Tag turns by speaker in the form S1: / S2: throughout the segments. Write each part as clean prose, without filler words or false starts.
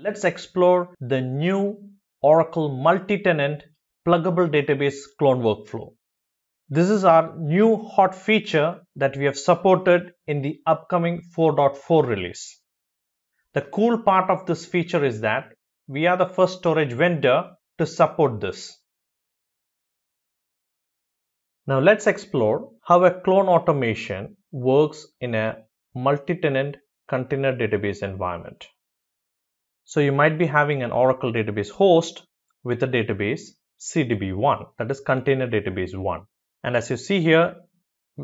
S1: Let's explore the new Oracle multi-tenant pluggable database clone workflow. This is our new hot feature that we have supported in the upcoming 4.4 release. The cool part of this feature is that we are the first storage vendor to support this. Now let's explore how a clone automation works in a multi-tenant container database environment. So you might be having an Oracle database host with a database CDB1, that is container database 1. And as you see here,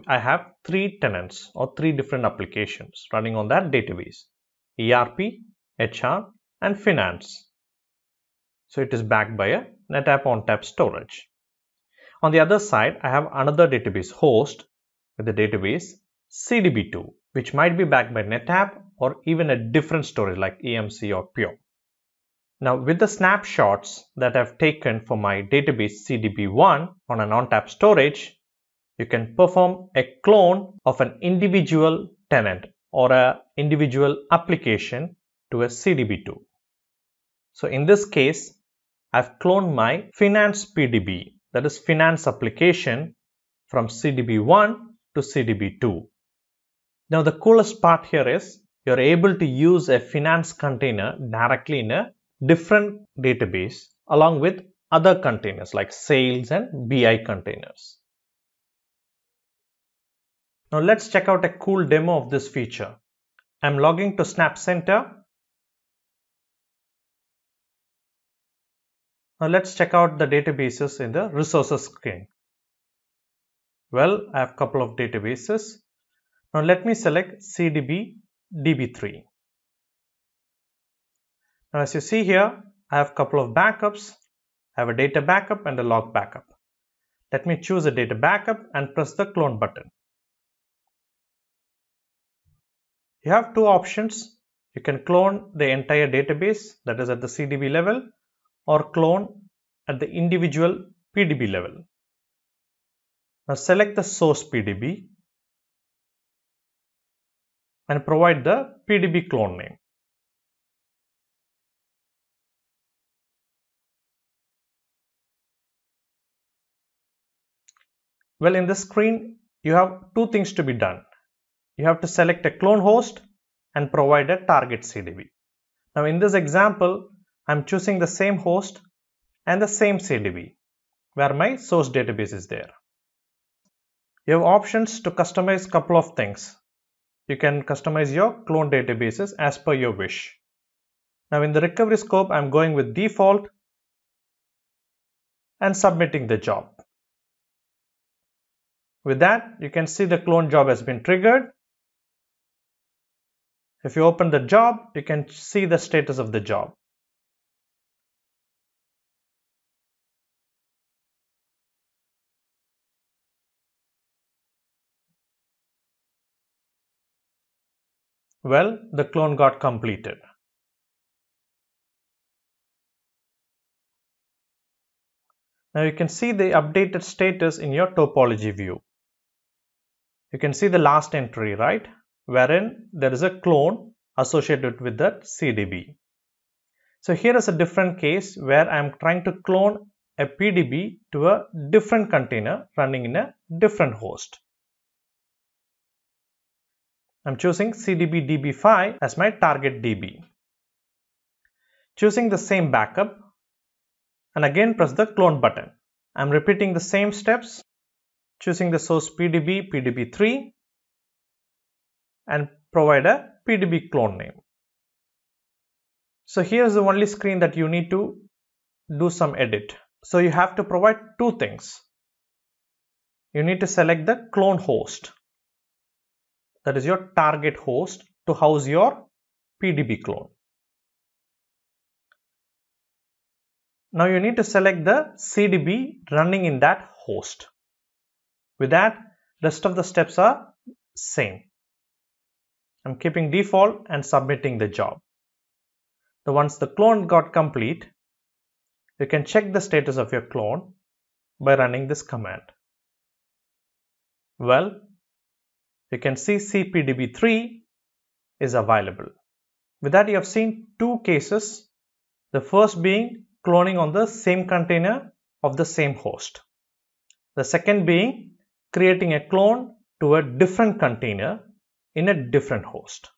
S1: I have 3 tenants or 3 different applications running on that database: ERP, HR, and Finance. So it is backed by a NetApp ONTAP storage. On the other side, I have another database host with the database CDB2, which might be backed by NetApp or even a different storage like EMC or Pure. Now with the snapshots that I've taken for my database CDB1 on an ONTAP storage, you can perform a clone of an individual tenant or an individual application to a CDB2. So in this case, I've cloned my Finance PDB, that is Finance application, from CDB1 to CDB2. Now the coolest part here is you're able to use a Finance container directly in a different database along with other containers like sales and BI containers. Now let's check out a cool demo of this feature. I'm logging to SnapCenter. Now let's check out the databases in the resources screen. Well, I have a couple of databases. Now let me select CDB DB3. Now as you see here, I have a couple of backups. I have a data backup and a log backup. Let me choose a data backup and press the clone button. You have 2 options. You can clone the entire database, that is at the CDB level, or clone at the individual PDB level. Now select the source PDB and provide the PDB clone name. Well, in this screen, you have 2 things to be done. You have to select a clone host and provide a target CDB. Now in this example, I'm choosing the same host and the same CDB where my source database is there. You have options to customize a couple of things. You can customize your clone databases as per your wish. Now in the recovery scope, I'm going with default and submitting the job. With that, you can see the clone job has been triggered. If you open the job, you can see the status of the job. Well, the clone got completed. Now you can see the updated status in your topology view. You can see the last entry, right? Wherein there is a clone associated with that CDB. So here is a different case where I am trying to clone a PDB to a different container running in a different host. I'm choosing CDB DB5 as my target DB. Choosing the same backup and again press the clone button. I'm repeating the same steps, choosing the source PDB PDB3 and provide a PDB clone name. So here's the only screen that you need to do some edit. So you have to provide 2 things. You need to select the clone host, that is your target host to house your PDB clone. Now you need to select the CDB running in that host. With that, rest of the steps are same. I'm keeping default and submitting the job. So once the clone got complete, you can check the status of your clone by running this command. Well, you can see CPDB3 is available. With that, you have seen two cases. The first being cloning on the same container of the same host. The second being creating a clone to a different container in a different host.